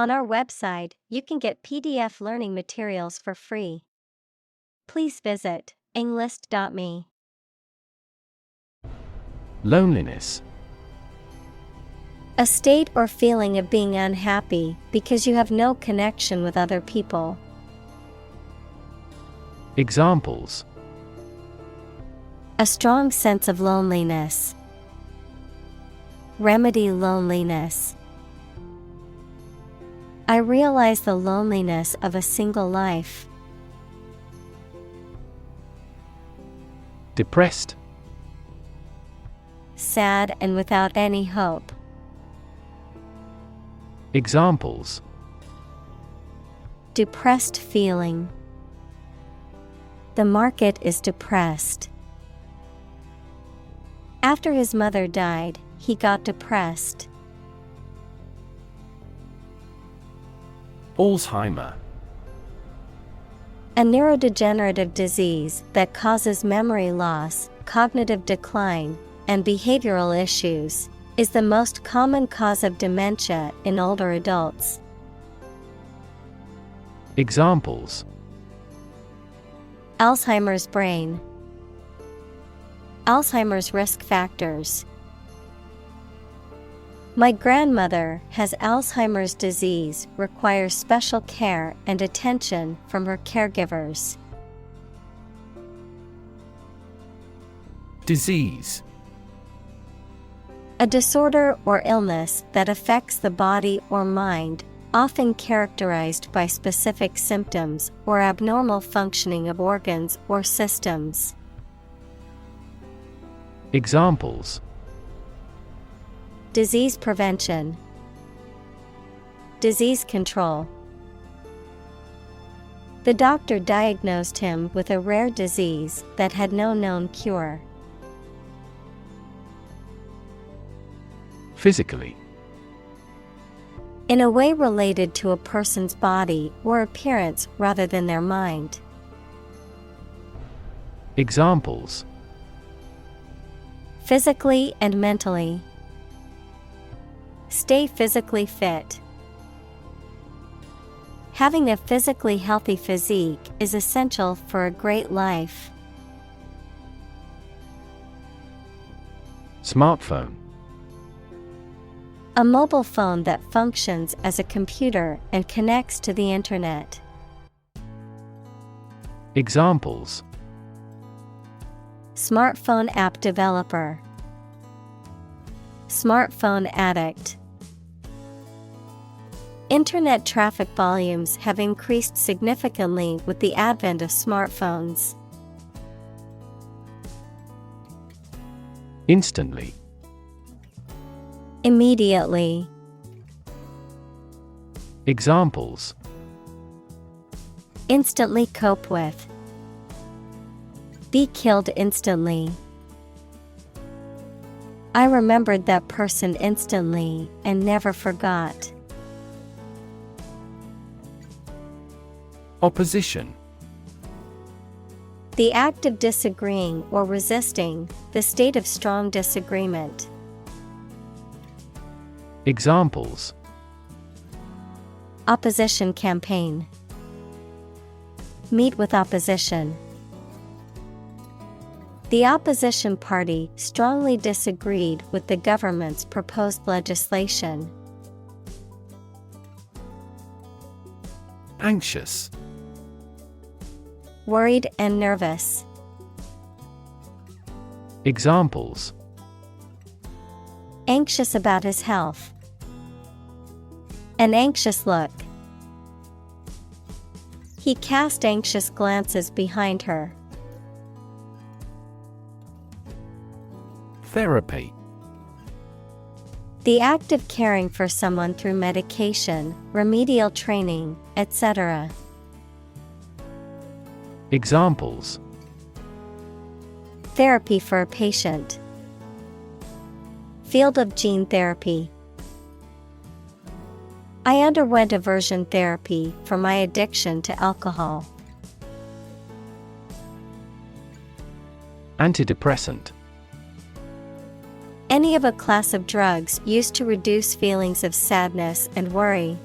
On our website, you can get PDF learning materials for free. Please visit englist.me. Loneliness. A state or feeling of being unhappy because you have no connection with other people. Examples: A strong sense of loneliness. Remedy loneliness. I realize the loneliness of a single life. Depressed. Sad and without any hope. Examples: Depressed feeling. The market is depressed. After his mother died, he got depressed. Alzheimer. A neurodegenerative disease that causes memory loss, cognitive decline, and behavioral issues, is the most common cause of dementia in older adults. Examples: Alzheimer's brain. Alzheimer's risk factors. My grandmother has Alzheimer's disease, requires special care and attention from her caregivers. Disease. A disorder or illness that affects the body or mind, often characterized by specific symptoms or abnormal functioning of organs or systems. Examples: Disease prevention. Disease control. The doctor diagnosed him with a rare disease that had no known cure. Physically. In a way related to a person's body or appearance rather than their mind. Examples: Physically and mentally. Stay physically fit. Having a physically healthy physique is essential for a great life. Smartphone. A mobile phone that functions as a computer and connects to the internet. Examples: Smartphone app developer. Smartphone addict. Internet traffic volumes have increased significantly with the advent of smartphones. Instantly. Immediately. Examples: Instantly cope with. Be killed instantly. I remembered that person instantly and never forgot. Opposition. The act of disagreeing or resisting, the state of strong disagreement. Examples: Opposition campaign. Meet with opposition. The opposition party strongly disagreed with the government's proposed legislation. Anxious. Worried and nervous. Examples: Anxious about his health. An anxious look. He cast anxious glances behind her. Therapy. The act of caring for someone through medication, remedial training, etc. Examples: Therapy for a patient. Field of gene therapy. I underwent aversion therapy for my addiction to alcohol. Antidepressant. Any of a class of drugs used to reduce feelings of sadness and worry.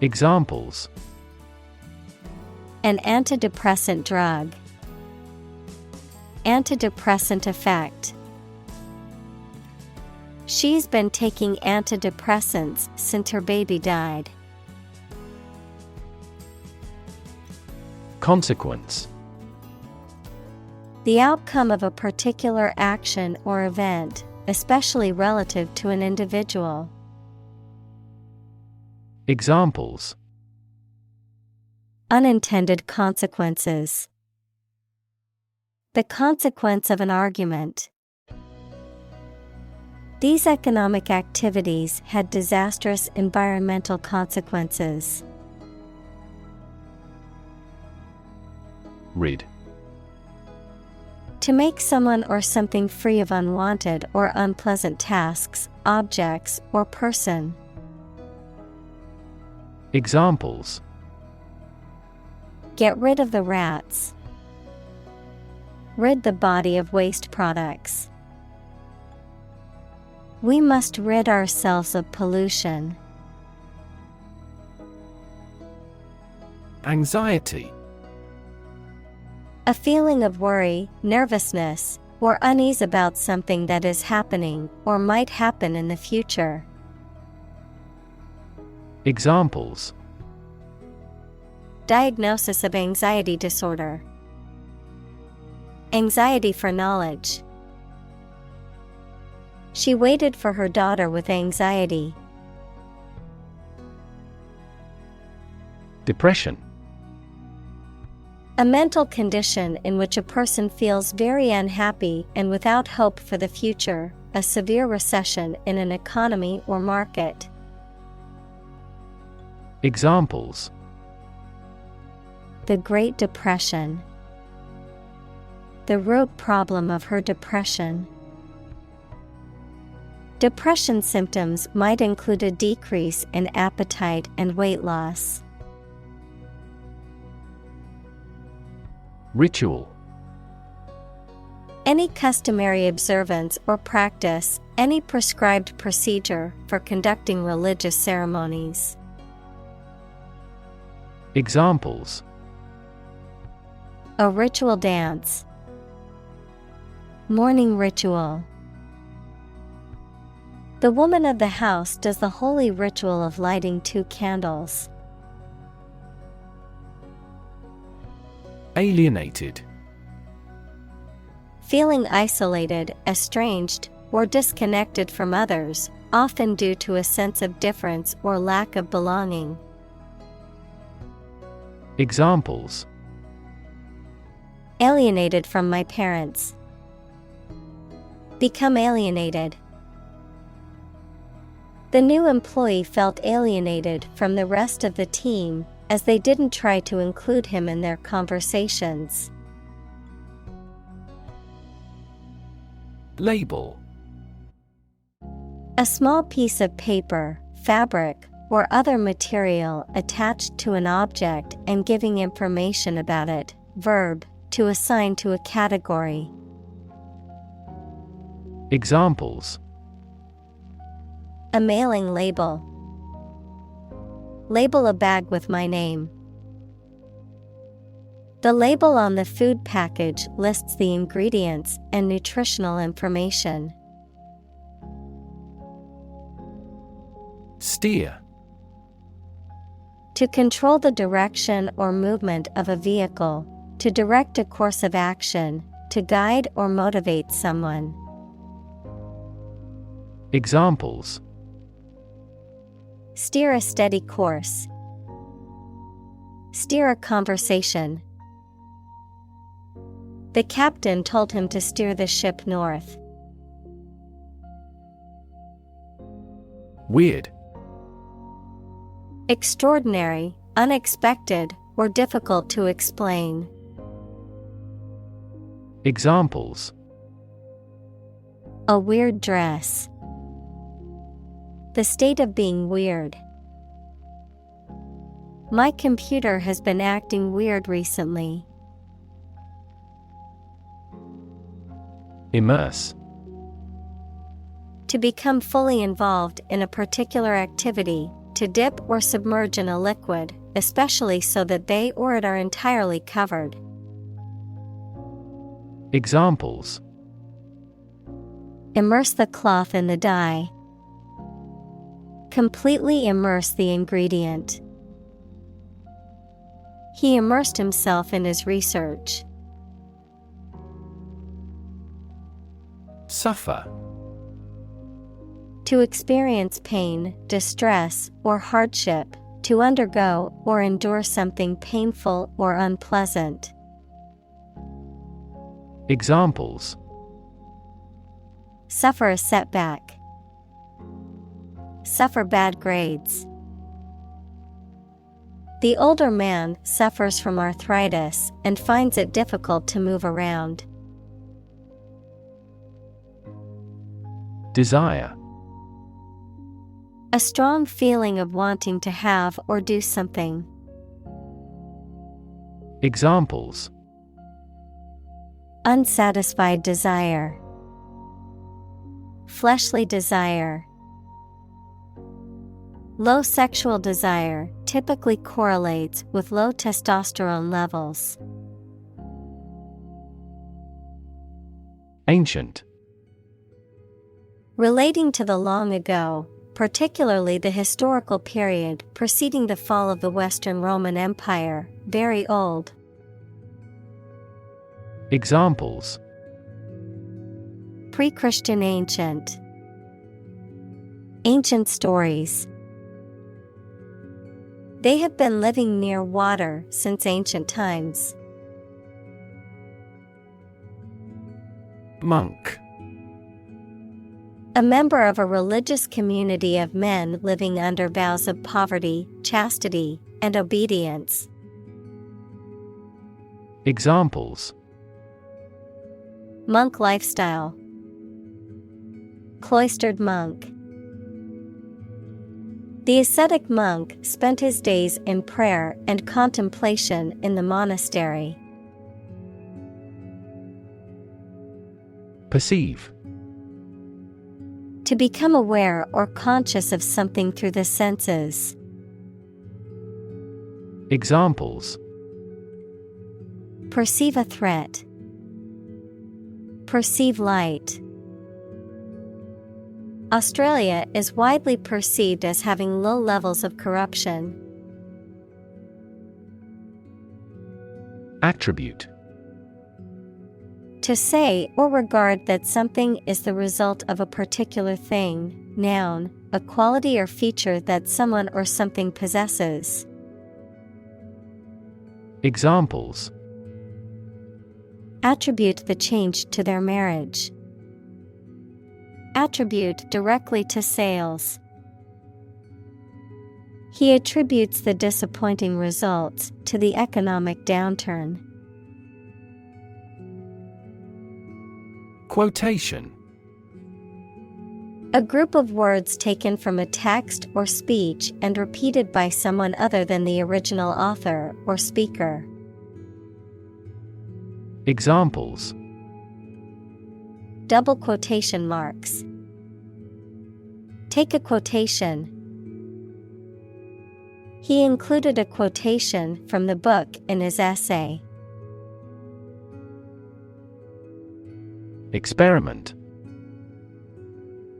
Examples: an antidepressant drug. Antidepressant effect. She's been taking antidepressants since her baby died. Consequence: the outcome of a particular action or event, especially relative to an individual. Examples: unintended consequences. The consequence of an argument. These economic activities had disastrous environmental consequences. Rid. To make someone or something free of unwanted or unpleasant tasks, objects, or person. Examples: get rid of the rats. Rid the body of waste products. We must rid ourselves of pollution. Anxiety. A feeling of worry, nervousness, or unease about something that is happening or might happen in the future. Examples: diagnosis of anxiety disorder. Anxiety for knowledge. She waited for her daughter with anxiety. Depression. A mental condition in which a person feels very unhappy and without hope for the future, a severe recession in an economy or market. Examples: the Great Depression. The root problem of her depression. Depression symptoms might include a decrease in appetite and weight loss. Ritual. Any customary observance or practice, any prescribed procedure for conducting religious ceremonies. Examples: a ritual dance. Morning ritual. The woman of the house does the holy ritual of lighting 2 candles. Alienated. Feeling isolated, estranged, or disconnected from others, often due to a sense of difference or lack of belonging. Examples: alienated from my parents. Become alienated. The new employee felt alienated from the rest of the team as they didn't try to include him in their conversations. Label. A small piece of paper, fabric, or other material attached to an object and giving information about it. Verb, to assign to a category. Examples: a mailing label. Label a bag with my name. The label on the food package lists the ingredients and nutritional information. Steer. To control the direction or movement of a vehicle, to direct a course of action, to guide or motivate someone. Examples: steer a steady course. Steer a conversation. The captain told him to steer the ship north. Weird. Extraordinary, unexpected, or difficult to explain. Examples: a weird dress. The state of being weird. My computer has been acting weird recently. Immerse. To become fully involved in a particular activity, to dip or submerge in a liquid, especially so that they or it are entirely covered. Examples: Immerse the cloth in the dye. Completely immerse the ingredient. He immersed himself in his research. Suffer. To experience pain, distress, or hardship, to undergo or endure something painful or unpleasant. Examples: Suffer a setback. Suffer bad grades. The older man suffers from arthritis and finds it difficult to move around. Desire. A strong feeling of wanting to have or do something. Examples: Unsatisfied desire. Fleshly desire. Low sexual desire typically correlates with low testosterone levels. Ancient. Relating to the long ago, particularly the historical period preceding the fall of the Western Roman Empire, very old. Examples: Pre-Christian ancient. Ancient stories. They have been living near water since ancient times. Monk. A member of a religious community of men living under vows of poverty, chastity, and obedience. Examples: Monk lifestyle. Cloistered monk. The ascetic monk spent his days in prayer and contemplation in the monastery. Perceive. To become aware or conscious of something through the senses. Examples: Perceive a threat. Perceive light. Australia is widely perceived as having low levels of corruption. Attribute. To say or regard that something is the result of a particular thing, noun, a quality or feature that someone or something possesses. Examples: Attribute the change to their marriage. Attribute directly to sales. He attributes the disappointing results to the economic downturn. Quotation. A group of words taken from a text or speech and repeated by someone other than the original author or speaker. Examples: Double quotation marks. Take a quotation. He included a quotation from the book in his essay. Experiment.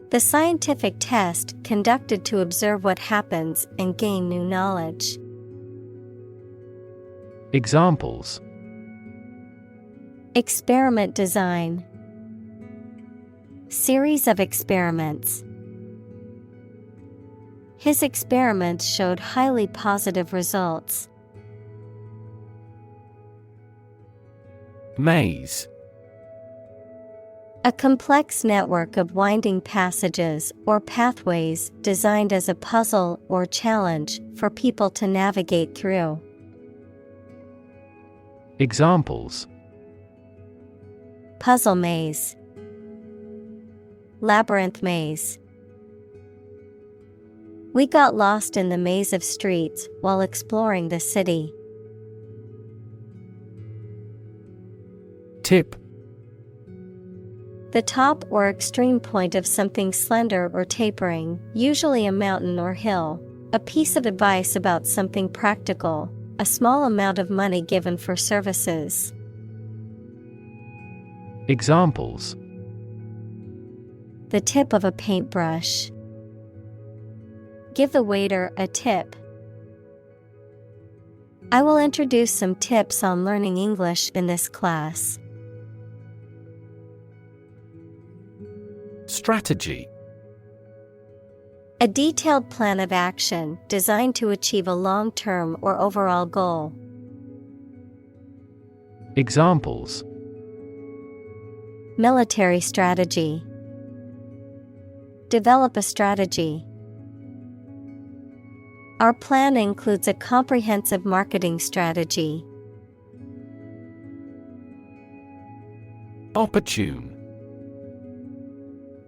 The scientific test conducted to observe what happens and gain new knowledge. Examples: Experiment design. Series of experiments. His experiments showed highly positive results. Maze. A complex network of winding passages or pathways designed as a puzzle or challenge for people to navigate through. Examples: Puzzle maze. Labyrinth maze. We got lost in the maze of streets while exploring the city. Tip. The top or extreme point of something slender or tapering, usually a mountain or hill, A piece of advice about something practical, a small amount of money given for services. Examples: The tip of a paintbrush. Give the waiter a tip. I will introduce some tips on learning English in this class. Strategy: A detailed plan of action designed to achieve a long-term or overall goal. Examples: Military strategy. Develop a strategy. Our plan includes a comprehensive marketing strategy. Opportune: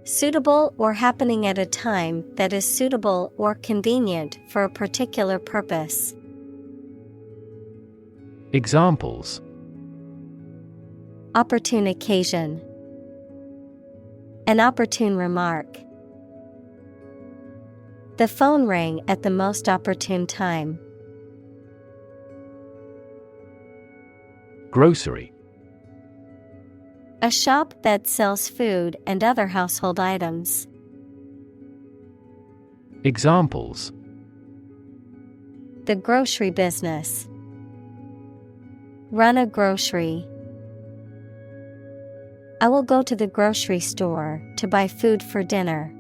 Suitable or happening at a time that is suitable or convenient for a particular purpose. Examples: Opportune occasion. An opportune remark. The phone rang at the most opportune time. Grocery: A shop that sells food and other household items. Examples: The grocery business. Run a grocery. I will go to the grocery store to buy food for dinner.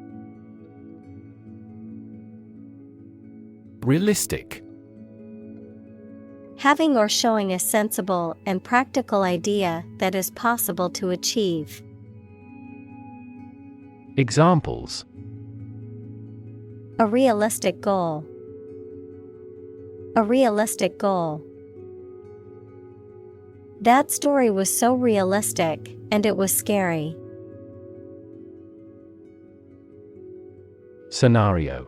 Realistic: Having or showing a sensible and practical idea that is possible to achieve. Examples: A realistic goal. A realistic goal. That story was so realistic, and it was scary. Scenario: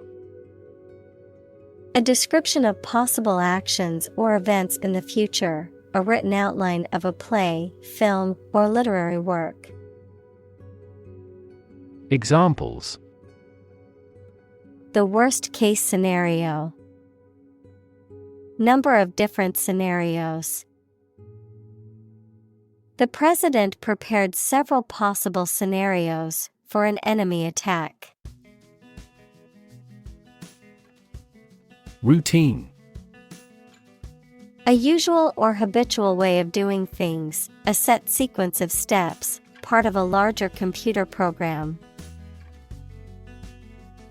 A description of possible actions or events in the future, a written outline of a play, film, or literary work. Examples: The worst case scenario. Number of different scenarios. The president prepared several possible scenarios for an enemy attack. Routine: A usual or habitual way of doing things, a set sequence of steps, part of a larger computer program.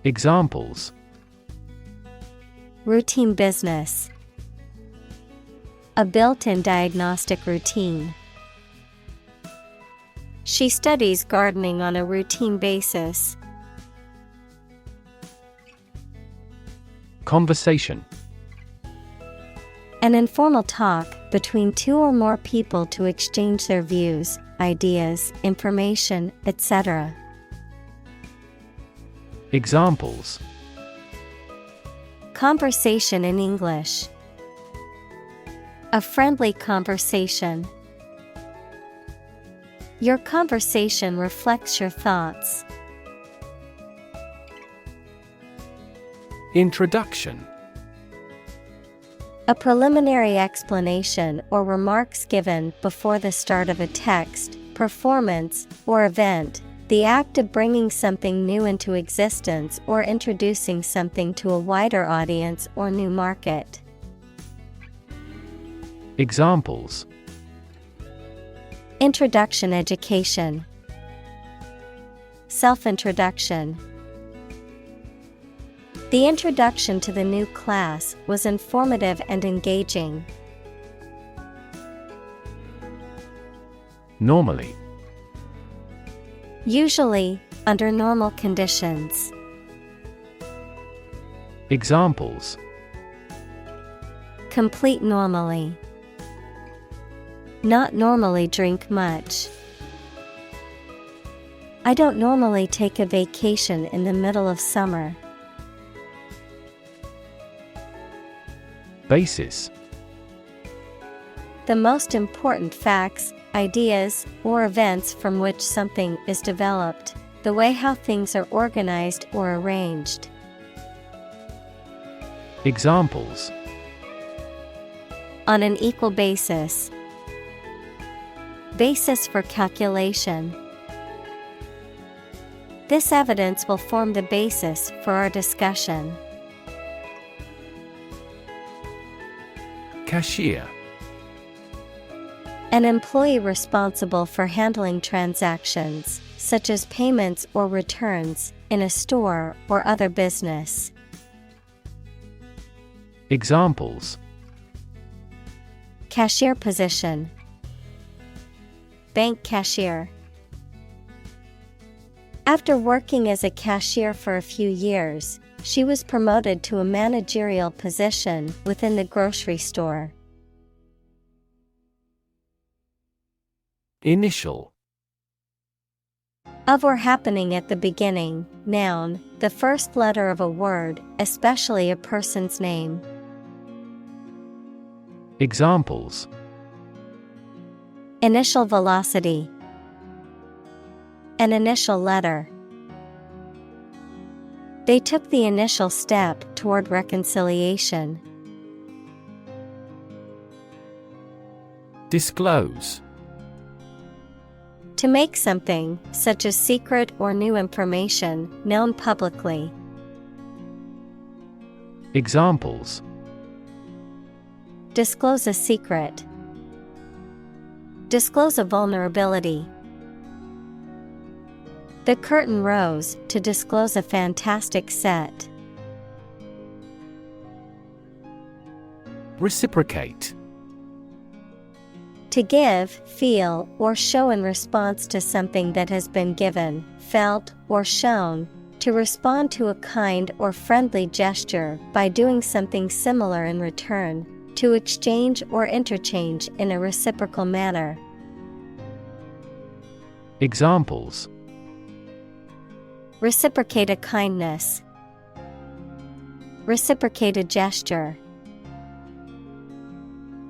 Examples: Routine business. A built-in diagnostic routine. She studies gardening on a routine basis. Conversation: An informal talk between two or more people to exchange their views, ideas, information, etc. Examples: Conversation in English. A friendly conversation. Your conversation reflects your thoughts. Introduction: A preliminary explanation or remarks given before the start of a text, performance, or event, the act of bringing something new into existence or introducing something to a wider audience or new market. Examples: Introduction education. Self-introduction. The introduction to the new class was informative and engaging. Normally: Usually, under normal conditions. Examples: Complete normally. Not normally drink much. I don't normally take a vacation in the middle of summer. Basis: The most important facts, ideas, or events from which something is developed, the way how things are organized or arranged. Examples: on an equal basis. Basis for calculation. This evidence will form the basis for our discussion. Cashier. An employee responsible for handling transactions, such as payments or returns, in a store or other business. Examples: cashier position. Bank cashier. After working as a cashier for a few years, she was promoted to a managerial position within the grocery store. Initial. Of or happening at the beginning, noun, the first letter of a word, especially a person's name. Examples: initial velocity. An initial letter. They took the initial step toward reconciliation. Disclose. To make something, such as secret or new information, known publicly. Examples: disclose a secret. Disclose a vulnerability. The curtain rose to disclose a fantastic set. Reciprocate. To give, feel, or show in response to something that has been given, felt, or shown. To respond to a kind or friendly gesture by doing something similar in return. To exchange or interchange in a reciprocal manner. Examples: reciprocate a kindness. Reciprocate a gesture.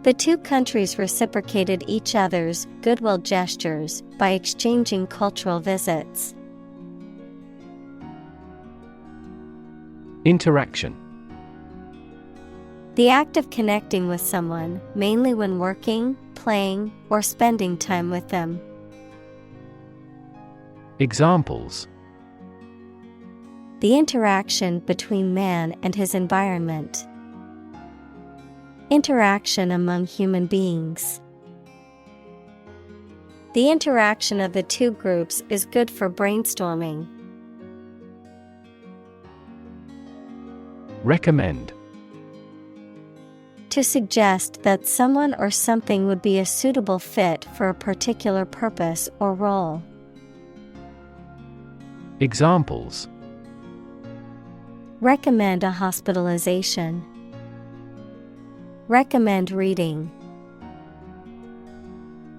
The two countries reciprocated each other's goodwill gestures by exchanging cultural visits. Interaction. The act of connecting with someone, mainly when working, playing, or spending time with them. Examples: the interaction between man and his environment. Interaction among human beings. The interaction of the two groups is good for brainstorming. Recommend. To suggest that someone or something would be a suitable fit for a particular purpose or role. Examples: recommend a hospitalization. Recommend reading.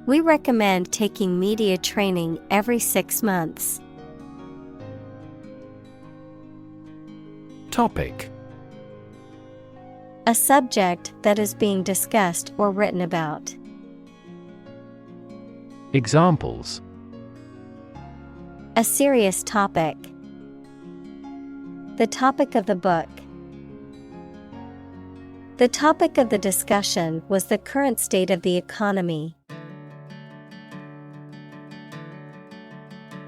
We recommend taking media training every 6 months. Topic: a subject that is being discussed or written about. Examples: a serious topic. The topic of the book. The topic of the discussion was the current state of the economy.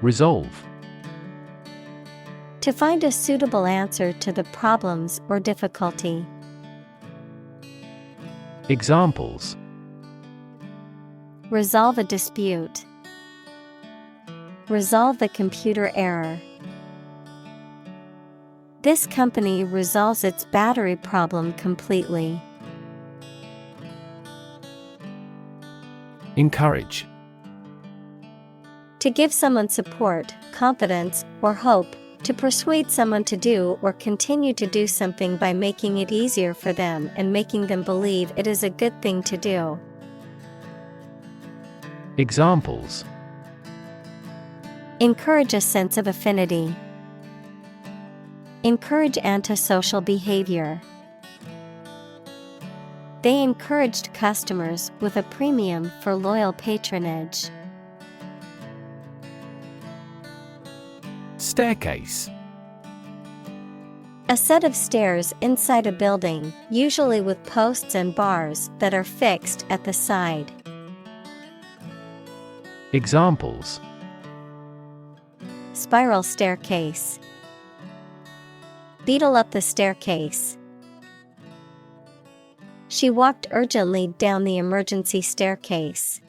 Resolve. To find a suitable answer to the problems or difficulty. Examples: resolve a dispute. Resolve the computer error. This company resolves its battery problem completely. Encourage. To give someone support, confidence, or hope. To persuade someone to do or continue to do something by making it easier for them and making them believe it is a good thing to do. Examples: encourage a sense of affinity. Encourage antisocial behavior. They encouraged customers with a premium for loyal patronage. Staircase. A set of stairs inside a building, usually with posts and bars that are fixed at the side. Examples: Spiral staircase. Beetle up the staircase. She walked urgently down the emergency staircase.